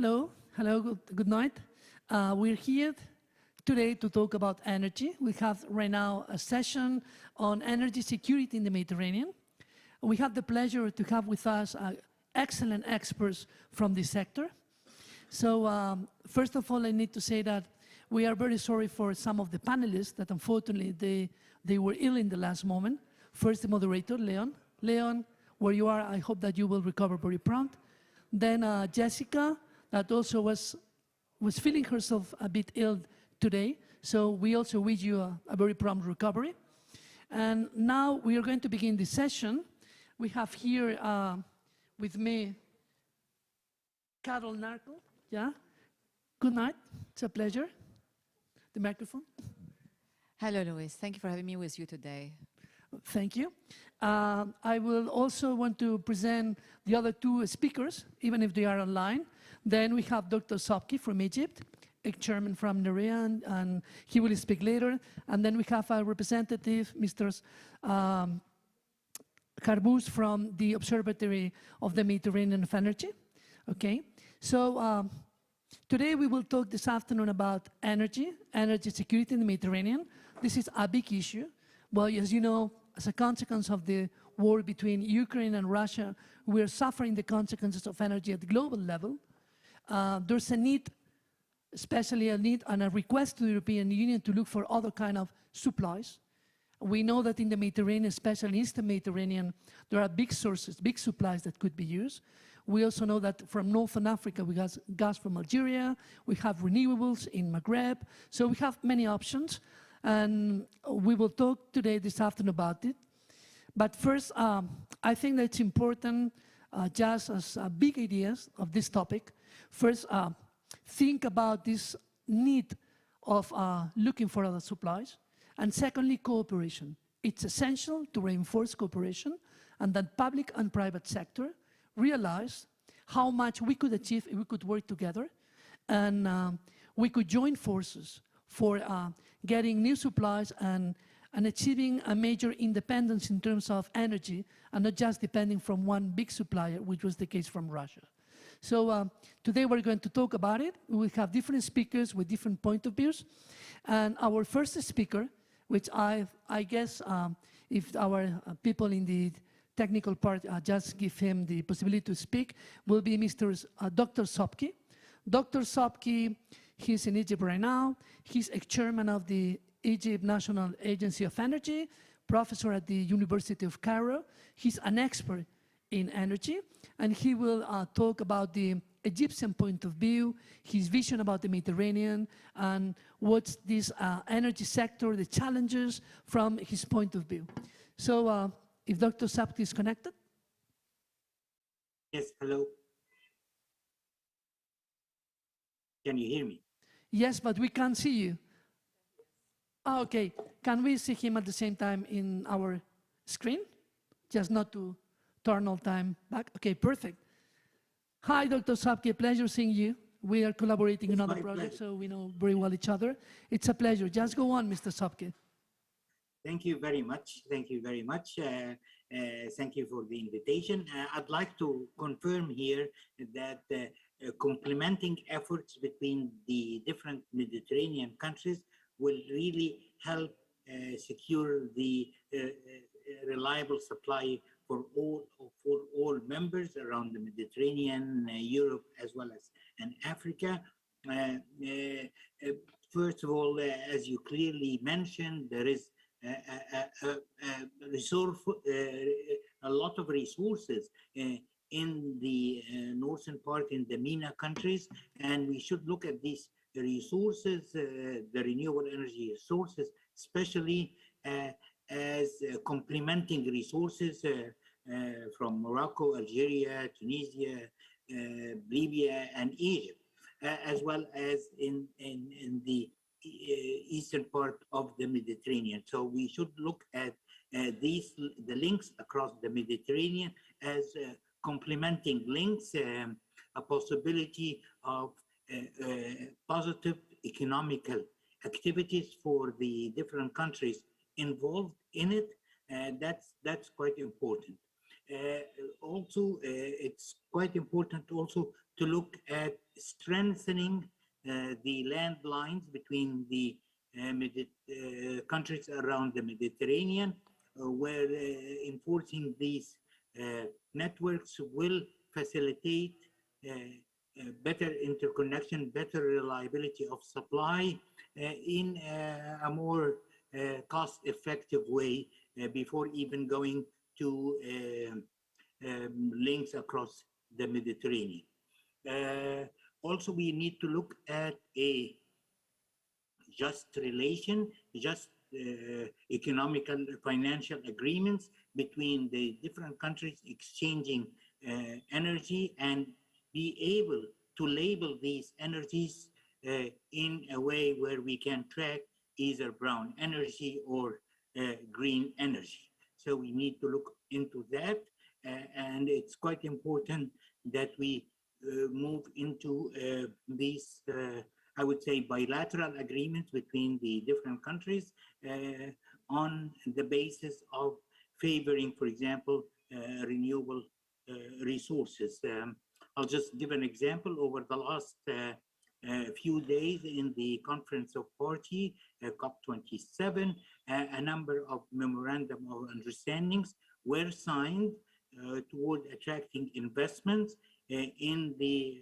hello, good night. We're here today to talk about energy. We have right now a session on energy security in the Mediterranean. We have the pleasure to have with us excellent experts from this sector. So first of all, I need to say that we are very sorry for some of the panelists that unfortunately they were ill in the last moment. First, the moderator, Leon. Leon, where you are, I hope that you will recover very prompt. Then Jessica, that also was feeling herself a bit ill today. So we also wish you a very prompt recovery. And now we are going to begin this session. We have here with me Carol Narkle. Yeah. Good night. It's a pleasure. The microphone. Hello, Luis. Thank you for having me with you today. Thank you. I will also want to present the other two speakers, even if they are online. Then we have Dr. Sobki from Egypt, a chairman from Nerea, and he will speak later. And then we have a representative, Mr. Karbous from the Observatory of the Mediterranean of Energy. Okay, so today we will talk this afternoon about energy security in the Mediterranean. This is a big issue. Well, as you know, as a consequence of the war between Ukraine and Russia, we are suffering the consequences of energy at the global level. There's a need, especially a need and a request to the European Union to look for other kind of supplies. We know that in the Mediterranean, especially Eastern Mediterranean, there are big sources, big supplies that could be used. We also know that from Northern Africa, we have gas from Algeria, we have renewables in Maghreb, so we have many options. And we will talk today, this afternoon, about it. But first, I think that it's important, just as big ideas of this topic, first, think about this need of looking for other supplies. And secondly, cooperation. It's essential to reinforce cooperation and that public and private sector realize how much we could achieve if we could work together and we could join forces for getting new supplies and achieving a major independence in terms of energy and not just depending from one big supplier, which was the case from Russia. So today we're going to talk about it. We have different speakers with different point of views. And our first speaker, which I guess if our people in the technical part just give him the possibility to speak, will be Dr. Sobki. Dr. Sobki, he's in Egypt right now. He's a chairman of the Egypt National Agency of Energy, professor at the University of Cairo. He's an expert in energy, and he will talk about the Egyptian point of view, his vision about the Mediterranean, and what's this energy sector, the challenges from his point of view. So if Dr. Sobki is connected. Yes, hello. Can you hear me? Yes, but we can't see you. Oh, okay. Can we see him at the same time in our screen? Just not to turn all time back. Okay, perfect. Hi, Dr. Sobki, pleasure seeing you. We are collaborating in other projects, so we know very well each other. It's a pleasure. Just go on, Mr. Sobki. Thank you very much. Thank you very much. Thank you for the invitation. I'd like to confirm here that complementing efforts between the different Mediterranean countries will really help secure the reliable supply for all members around the Mediterranean, Europe, as well as in Africa. First of all, as you clearly mentioned, there is a lot of resources in the northern part, in the MENA countries, and we should look at these resources, the renewable energy sources, especially as complementing resources from Morocco, Algeria, Tunisia, Libya, and Egypt, as well as in the eastern part of the Mediterranean. So we should look at the links across the Mediterranean as complementing links, a possibility of positive economical activities for the different countries involved in it. That's quite important. Also, it's quite important also to look at strengthening the landlines between the countries around the Mediterranean, where enforcing these networks will facilitate better interconnection, better reliability of supply in a more cost-effective way before even going to links across the Mediterranean. Also, we need to look at a just relation, just economical financial agreements between the different countries exchanging energy, and be able to label these energies in a way where we can track either brown energy or green energy. So we need to look into that, and it's quite important that we move into these I would say bilateral agreements between the different countries on the basis of favoring, for example, renewable resources. I'll just give an example. Over the last few days in the Conference of Parties, COP27, a number of memorandum of understandings were signed toward attracting investments in the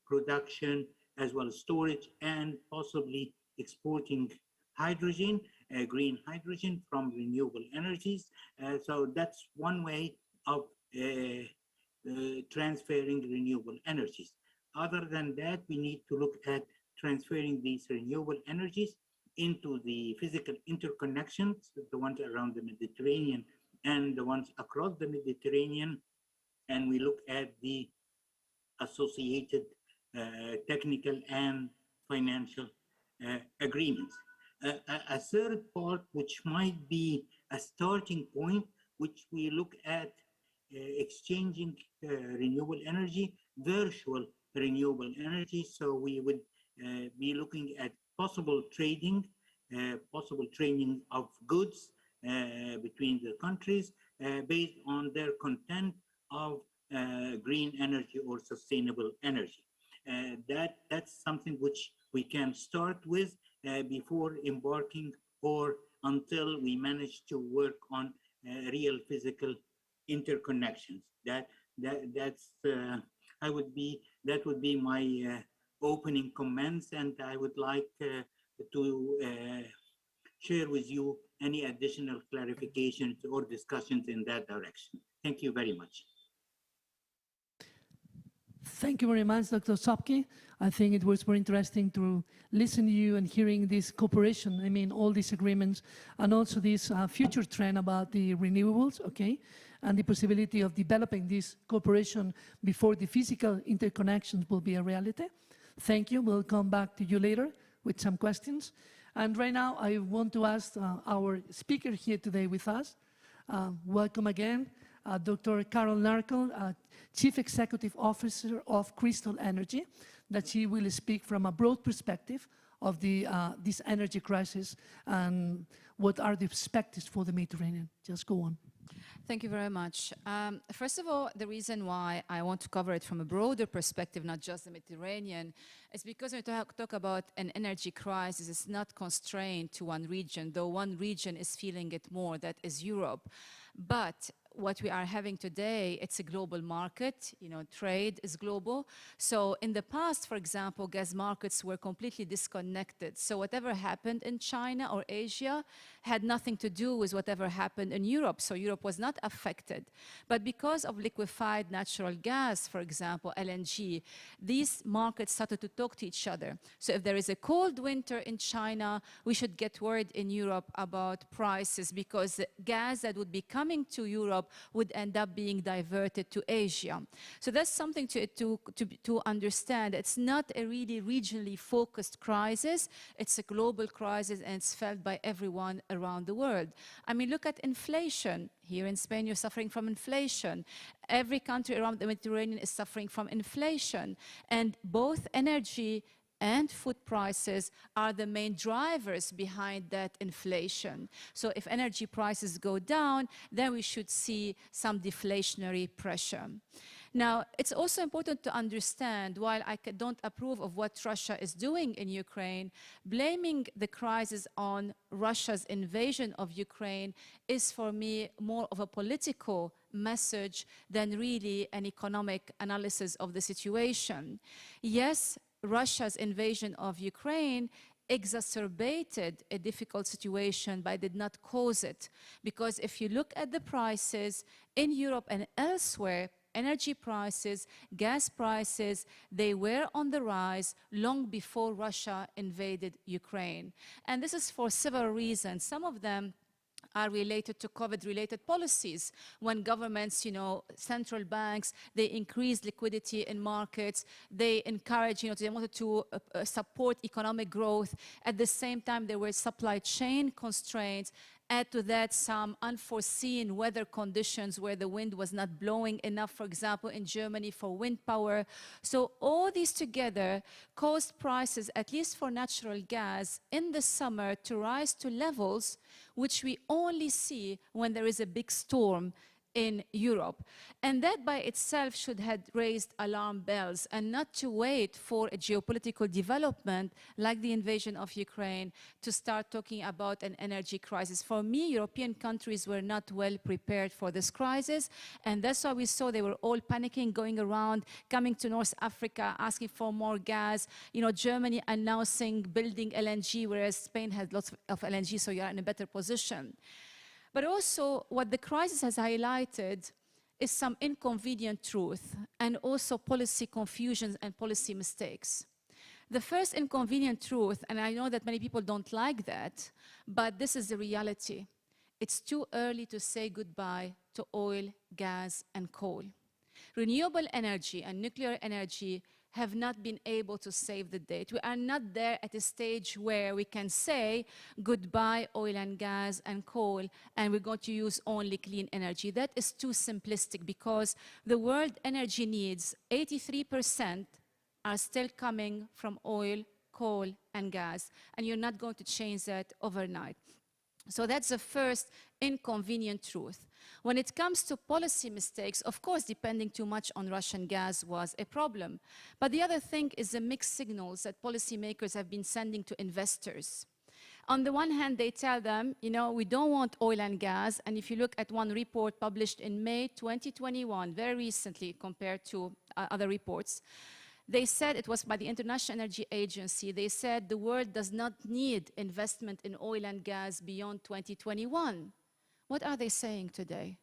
production as well as storage and possibly exporting hydrogen, green hydrogen from renewable energies. So that's one way of transferring renewable energies. Other than that, we need to look at transferring these renewable energies into the physical interconnections, the ones around the Mediterranean and the ones across the Mediterranean. And we look at the associated technical and financial agreements. A third part, which might be a starting point, which we look at exchanging renewable energy, virtual renewable energy. So we would be looking at possible trading of goods between the countries based on their content of green energy or sustainable energy. That's something which we can start with before embarking or until we manage to work on real physical interconnections. That would be my opening comments, and I would like to share with you any additional clarifications or discussions in that direction. Thank you very much. Thank you very much, Dr. Sopki. I think it was very interesting to listen to you and hearing this cooperation, I mean, all these agreements, and also this future trend about the renewables, okay, and the possibility of developing this cooperation before the physical interconnections will be a reality. Thank you. We'll come back to you later with some questions. And right now, I want to ask our speaker here today with us. Welcome again, Dr. Carol Narkle, Chief Executive Officer of Crystal Energy, that she will speak from a broad perspective of this energy crisis and what are the perspectives for the Mediterranean. Just go on. Thank you very much. First of all, the reason why I want to cover it from a broader perspective, not just the Mediterranean, is because when we talk about an energy crisis, it's not constrained to one region, though one region is feeling it more, that is Europe. But what we are having today, it's a global market, you know, trade is global. So in the past, for example, gas markets were completely disconnected. So whatever happened in China or Asia had nothing to do with whatever happened in Europe. So Europe was not affected. But because of liquefied natural gas, for example, LNG, these markets started to talk to each other. So if there is a cold winter in China, we should get worried in Europe about prices, because the gas that would be coming to Europe would end up being diverted to Asia. So that's something to understand. It's not a really regionally focused crisis. It's a global crisis, and it's felt by everyone around the world. I mean, look at inflation. Here in Spain, you're suffering from inflation. Every country around the Mediterranean is suffering from inflation. And both energy and food prices are the main drivers behind that inflation. So if energy prices go down, then we should see some deflationary pressure. Now, it's also important to understand, while I don't approve of what Russia is doing in Ukraine, blaming the crisis on Russia's invasion of Ukraine is for me more of a political message than really an economic analysis of the situation. Yes, Russia's invasion of Ukraine exacerbated a difficult situation, but did not cause it. Because if you look at the prices in Europe and elsewhere, energy prices, gas prices, they were on the rise long before Russia invaded Ukraine. And this is for several reasons. Some of them are related to COVID-related policies. When governments, central banks, they increased liquidity in markets, they encouraged, they wanted to support economic growth. At the same time, there were supply chain constraints. Add to that some unforeseen weather conditions where the wind was not blowing enough, for example, in Germany for wind power. So all these together caused prices, at least for natural gas, in the summer to rise to levels which we only see when there is a big storm in Europe. And that by itself should have raised alarm bells, and not to wait for a geopolitical development like the invasion of Ukraine to start talking about an energy crisis. For me, European countries were not well prepared for this crisis, and that's why we saw they were all panicking, going around, coming to North Africa, asking for more gas. Germany announcing building LNG, whereas Spain had lots of LNG, so you're in a better position. But also, what the crisis has highlighted is some inconvenient truth and also policy confusions and policy mistakes. The first inconvenient truth, and I know that many people don't like that, but this is the reality. It's too early to say goodbye to oil, gas, and coal. Renewable energy and nuclear energy have not been able to save the date. We are not there at a stage where we can say goodbye oil and gas and coal, and we're going to use only clean energy. That is too simplistic, because the world energy needs, 83% are still coming from oil, coal, and gas, and you're not going to change that overnight. So that's the first inconvenient truth. When it comes to policy mistakes, of course, depending too much on Russian gas was a problem. But the other thing is the mixed signals that policymakers have been sending to investors. On the one hand, they tell them, we don't want oil and gas. And if you look at one report published in May 2021, very recently compared to other reports, they said, it was by the International Energy Agency, they said the world does not need investment in oil and gas beyond 2021. What are they saying today?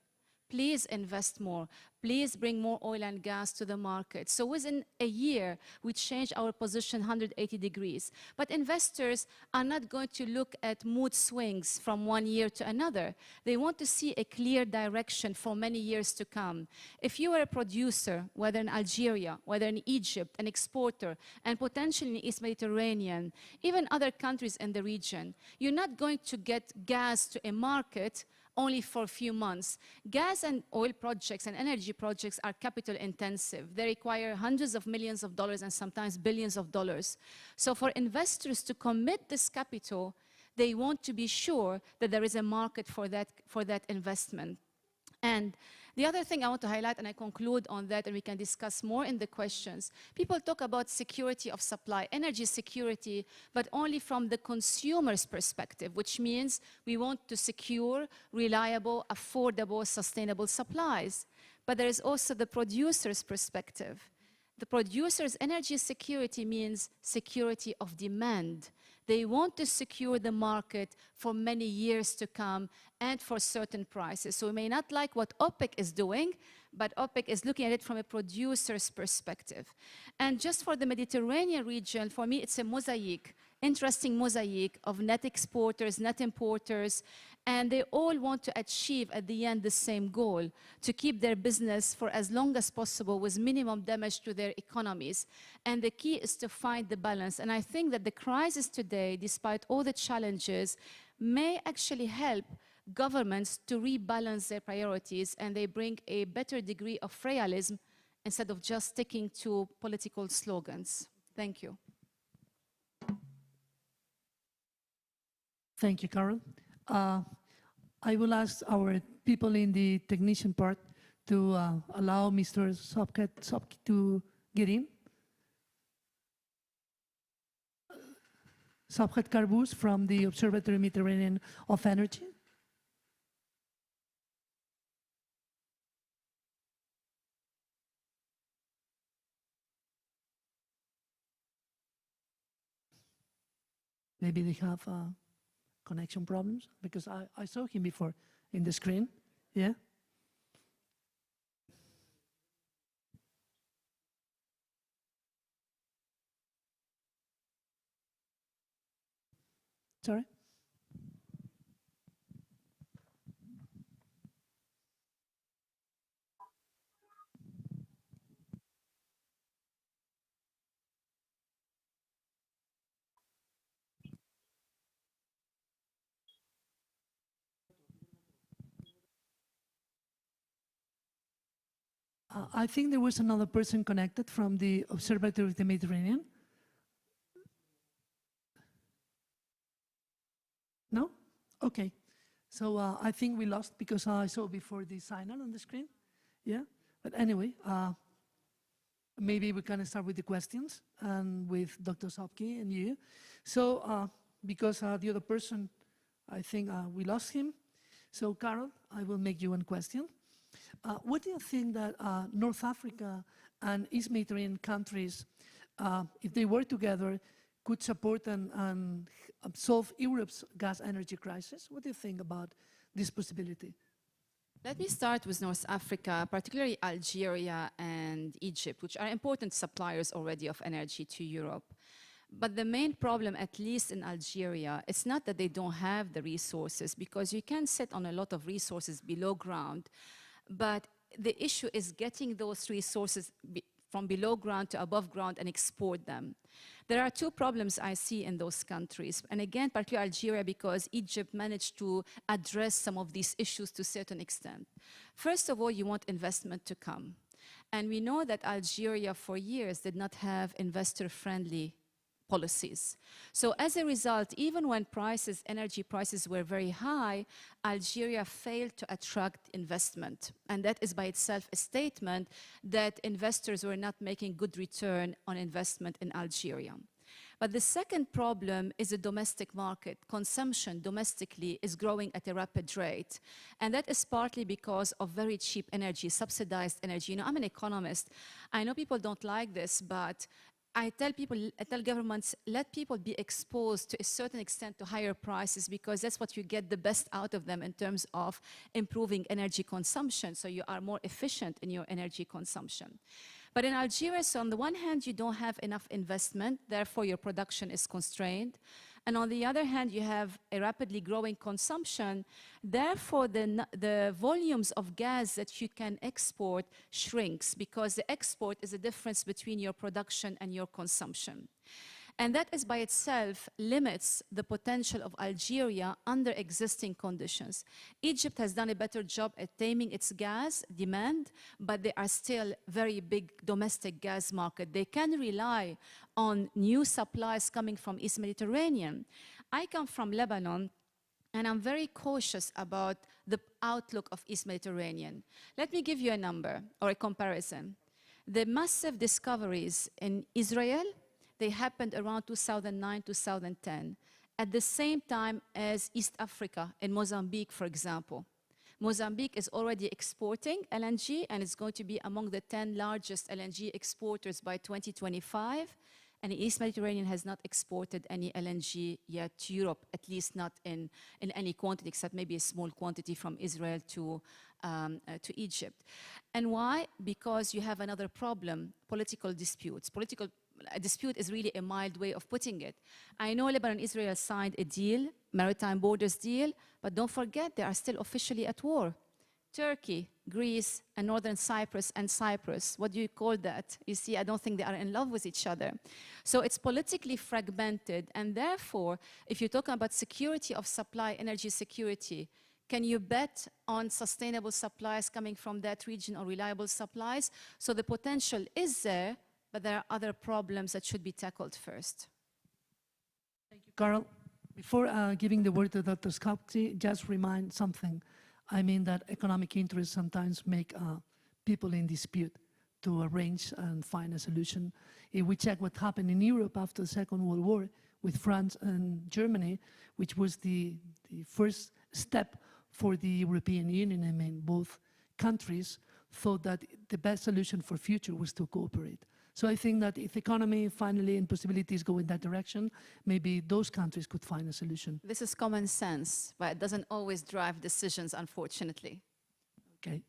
Please invest more. Please bring more oil and gas to the market. So within a year, we changed our position 180 degrees. But investors are not going to look at mood swings from one year to another. They want to see a clear direction for many years to come. If you are a producer, whether in Algeria, whether in Egypt, an exporter, and potentially in the East Mediterranean, even other countries in the region, you're not going to get gas to a market only for a few months. Gas and oil projects and energy projects are capital intensive. They require hundreds of millions of dollars and sometimes billions of dollars. So for investors to commit this capital, they want to be sure that there is a market for that investment. And the other thing I want to highlight, and I conclude on that, and we can discuss more in the questions, people talk about security of supply, energy security, but only from the consumer's perspective, which means we want to secure reliable, affordable, sustainable supplies. But there is also the producer's perspective. The producer's energy security means security of demand. They want to secure the market for many years to come and for certain prices. So we may not like what OPEC is doing, but OPEC is looking at it from a producer's perspective. And just for the Mediterranean region, for me, it's a mosaic, interesting mosaic of net exporters, net importers, and they all want to achieve at the end the same goal, to keep their business for as long as possible with minimum damage to their economies. And the key is to find the balance. And I think that the crisis today, despite all the challenges, may actually help governments to rebalance their priorities, and they bring a better degree of realism instead of just sticking to political slogans. Thank you. Thank you, Carol. I will ask our people in the technician part to allow Mr. Sopki to get in. Sabhat Karbous from the Observatory Mediterranean of Energy. Maybe they have connection problems, because I saw him before in the screen. Yeah. Sorry? I think there was another person connected from the Observatory of the Mediterranean. No? Okay. So I think we lost, because I saw before the signal on the screen. Yeah. But anyway, maybe we can start with the questions and with Dr. Sopki and you. So because the other person, I think we lost him. So Carol, I will make you one question. What do you think that North Africa and East Mediterranean countries, if they work together, could support and solve Europe's gas energy crisis? What do you think about this possibility? Let me start with North Africa, particularly Algeria and Egypt, which are important suppliers already of energy to Europe. But the main problem, at least in Algeria, it's not that they don't have the resources, because you can sit on a lot of resources below ground, but the issue is getting those resources from below ground to above ground and export them. There are two problems I see in those countries. And again, particularly Algeria, because Egypt managed to address some of these issues to a certain extent. First of all, you want investment to come. And we know that Algeria for years did not have investor-friendly policies. So as a result, even when energy prices were very high, Algeria failed to attract investment. And that is by itself a statement that investors were not making good return on investment in Algeria. But the second problem is the domestic market. Consumption domestically is growing at a rapid rate. And that is partly because of very cheap energy, subsidized energy. You know, I'm an economist. I know people don't like this, but I tell governments, let people be exposed to a certain extent to higher prices, because that's what you get the best out of them in terms of improving energy consumption. So you are more efficient in your energy consumption. But in Algeria, so on the one hand, you don't have enough investment, therefore your production is constrained. And on the other hand, you have a rapidly growing consumption. Therefore, the volumes of gas that you can export shrinks, because the export is the difference between your production and your consumption. And that is by itself limits the potential of Algeria under existing conditions. Egypt has done a better job at taming its gas demand, but they are still very big domestic gas market. They can rely on new supplies coming from East Mediterranean. I come from Lebanon, and I'm very cautious about the outlook of East Mediterranean. Let me give you a number or a comparison. The massive discoveries in Israel, they happened around 2009, 2010, at the same time as East Africa, in Mozambique, for example. Mozambique is already exporting LNG, and it's going to be among the 10 largest LNG exporters by 2025. And the East Mediterranean has not exported any LNG yet to Europe, at least not in any quantity, except maybe a small quantity from Israel to Egypt. And why? Because you have another problem, political disputes. A dispute is really a mild way of putting it. I know Lebanon and Israel signed a deal, maritime borders deal, but don't forget they are still officially at war. Turkey, Greece, and Northern Cyprus and Cyprus, what do you call that? You see, I don't think they are in love with each other. So it's politically fragmented, and therefore, if you're talking about security of supply, energy security, can you bet on sustainable supplies coming from that region or reliable supplies? So the potential is there, but there are other problems that should be tackled first. Thank you, Carl. Before giving the word to Dr. Sopki, just remind something. I mean that economic interests sometimes make people in dispute to arrange and find a solution. If we check what happened in Europe after the Second World War with France and Germany, which was the first step for the European Union, I mean, both countries thought that the best solution for future was to cooperate. So I think that if economy finally and possibilities go in that direction, maybe those countries could find a solution. This is common sense, but it doesn't always drive decisions, unfortunately. Okay.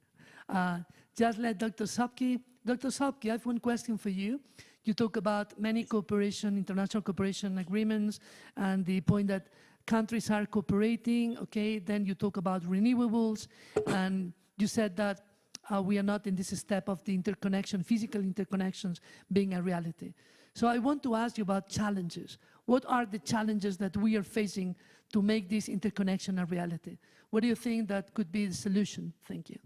Just let Dr. Sapki. Dr. Sapki, I have one question for you. You talk about many cooperation, international cooperation agreements, and the point that countries are cooperating, okay? Then you talk about renewables, and you said that we are not in this step of the interconnection, physical interconnections being a reality. So I want to ask you about challenges. What are the challenges that we are facing to make this interconnection a reality? What do you think that could be the solution? Thank you.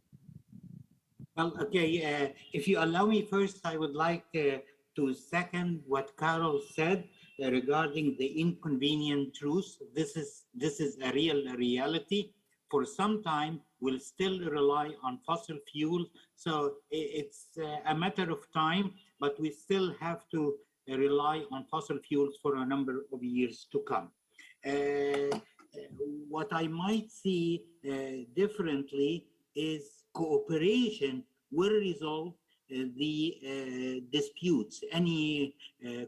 Well, okay, if you allow me first, I would like to second what Carol said regarding the inconvenient truth. This is a real reality. For some time, we'll still rely on fossil fuels. So it's a matter of time, but we still have to rely on fossil fuels for a number of years to come. What I might see differently is cooperation will resolve the disputes. Any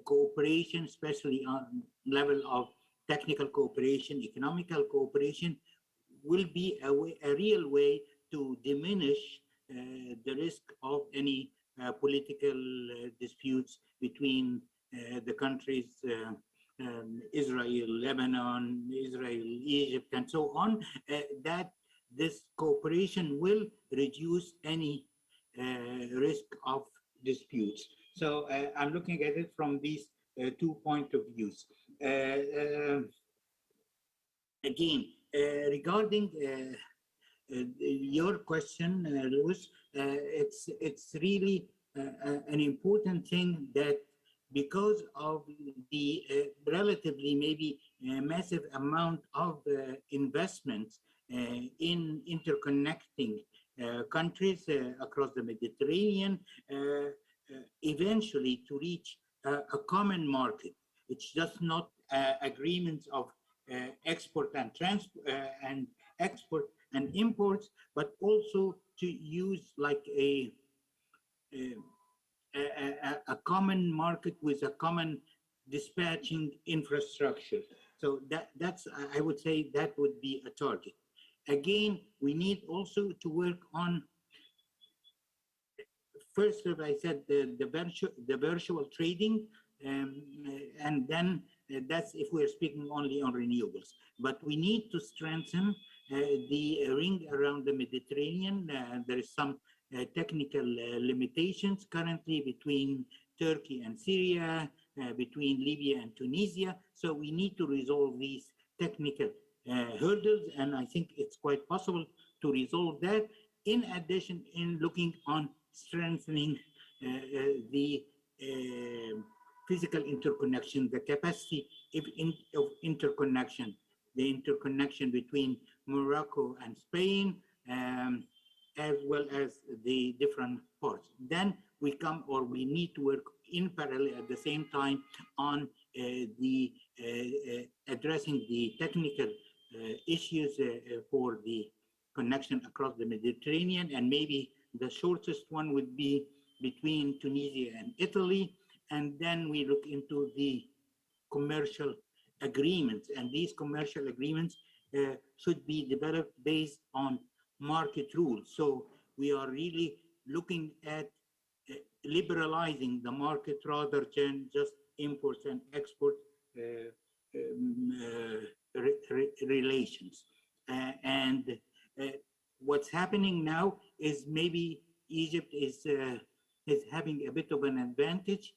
cooperation, especially on level of technical cooperation, economical cooperation, will be a real way to diminish the risk of any political disputes between the countries Israel, Lebanon, Israel, Egypt, and so on, that this cooperation will reduce any risk of disputes. So I'm looking at it from these 2 points of views. Again, regarding your question, Louis, it's really an important thing that because of the relatively maybe massive amount of investments in interconnecting countries across the Mediterranean, eventually to reach a common market. It's just not agreements of export and export and imports, but also to use like a common market with a common dispatching infrastructure. So that's, I would say, that would be a target. Again, we need also to work on, first, as I said, the virtual trading, and then that's if we're speaking only on renewables. But we need to strengthen the ring around the Mediterranean. There is some technical limitations currently between Turkey and Syria, between Libya and Tunisia. So we need to resolve these technical hurdles, and I think it's quite possible to resolve that. In addition, in looking on strengthening the physical interconnection, the capacity of interconnection, the interconnection between Morocco and Spain, as well as the different ports. Then we come, or we need to work in parallel at the same time on the addressing the technical issues for the connection across the Mediterranean, and maybe the shortest one would be between Tunisia and Italy. And then we look into the commercial agreements, and these commercial agreements should be developed based on market rules. So we are really looking at liberalizing the market rather than just imports and export relations. And what's happening now is maybe Egypt is having a bit of an advantage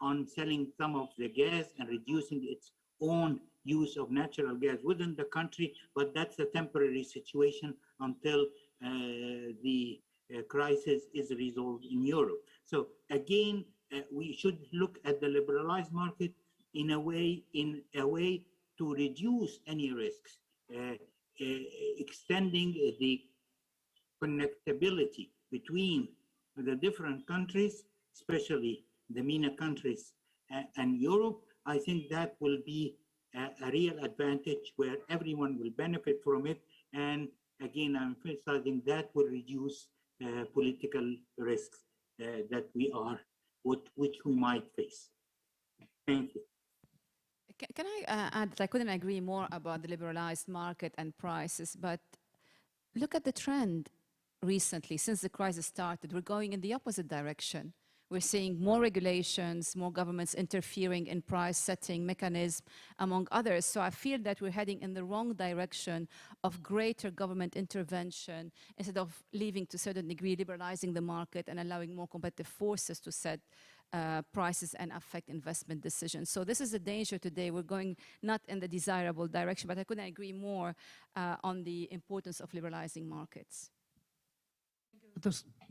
on selling some of the gas and reducing its own use of natural gas within the country, but that's a temporary situation until the crisis is resolved in Europe. So again, we should look at the liberalized market in a way to reduce any risks, extending the connectability between the different countries, especially the MENA countries and Europe, I think that will be a real advantage where everyone will benefit from it. And again, I'm emphasizing that will reduce political risks that which we might face. Thank you. Can I add that I couldn't agree more about the liberalized market and prices, but look at the trend recently. Since the crisis started, we're going in the opposite direction. We're seeing more regulations, more governments interfering in price setting mechanisms, among others. So I feel that we're heading in the wrong direction of greater government intervention instead of leaving to a certain degree, liberalizing the market and allowing more competitive forces to set prices and affect investment decisions. So this is a danger today. We're going not in the desirable direction, but I couldn't agree more on the importance of liberalizing markets.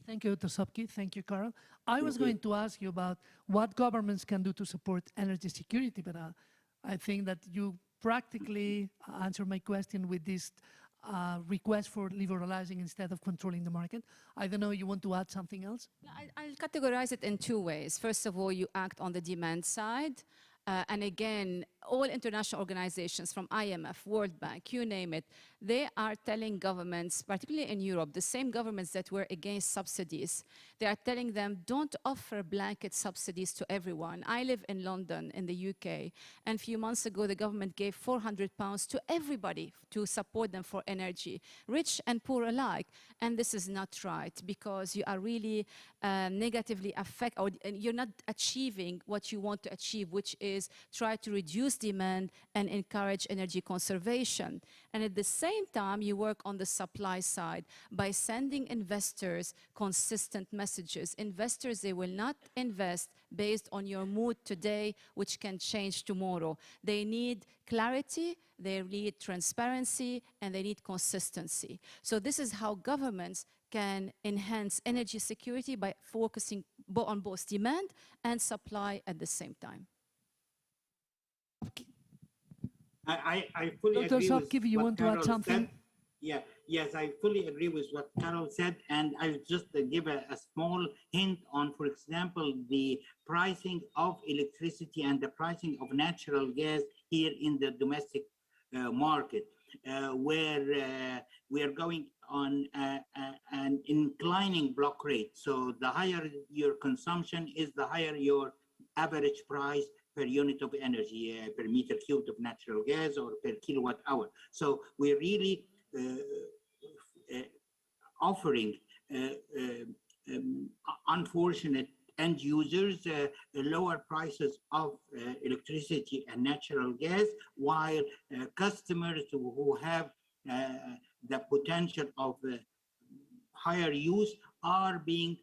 Thank you, Dr. Sobki. Thank you, Carol. I was going to ask you about what governments can do to support energy security, but I think that you practically answered my question with this request for liberalizing instead of controlling the market. I don't know, you want to add something else? I'll categorize it in two ways. First of all, you act on the demand side. And again, all international organizations from IMF, World Bank, you name it, they are telling governments, particularly in Europe, the same governments that were against subsidies, they are telling them, don't offer blanket subsidies to everyone. I live in London, in the UK, and a few months ago, the government gave £400 to everybody to support them for energy, rich and poor alike. And this is not right, because you are really negatively affected, or you're not achieving what you want to achieve, which is try to reduce demand and encourage energy conservation. And at the same time, you work on the supply side by sending investors consistent messages. Investors, they will not invest based on your mood today, which can change tomorrow. They need clarity, they need transparency, and they need consistency. So this is how governments can enhance energy security by focusing on both demand and supply at the same time. I fully Dr. agree Sobki, with you what want to add Carol something? said. Yeah, yes, I fully agree with what Carol said, and I'll just give a small hint on, for example, the pricing of electricity and the pricing of natural gas here in the domestic market, where we are going on an inclining block rate. So the higher your consumption is, the higher your average price per unit of energy, per meter cubed of natural gas or per kilowatt hour. So we're really offering unfortunate end users lower prices of electricity and natural gas, while customers who have the potential of higher use are being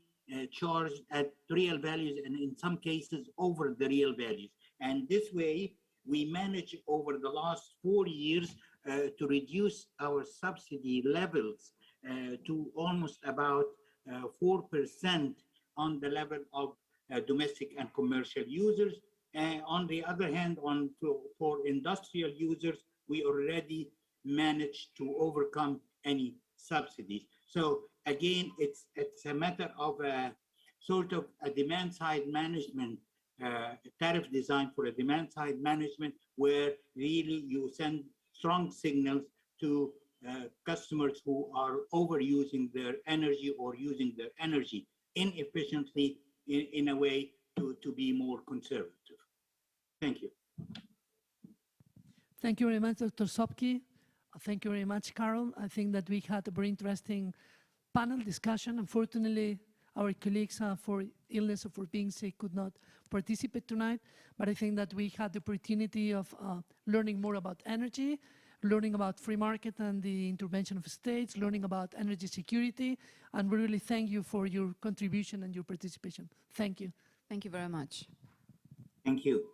charged at real values, and in some cases over the real values. And this way, we managed over the last 4 years to reduce our subsidy levels to almost about 4% on the level of domestic and commercial users. And on the other hand, for industrial users, we already managed to overcome any subsidies. So again, it's a matter of sort of a demand-side management, tariff design for a demand-side management, where really you send strong signals to customers who are overusing their energy or using their energy inefficiently in a way to be more conservative. Thank you. Thank you very much, Dr. Sobki. Thank you very much, Carol. I think that we had a very interesting panel discussion. Unfortunately, our colleagues for illness or for being sick could not participate tonight, but I think that we had the opportunity of learning more about energy, learning about free market and the intervention of states, learning about energy security, and we really thank you for your contribution and your participation. Thank you. Thank you very much. Thank you.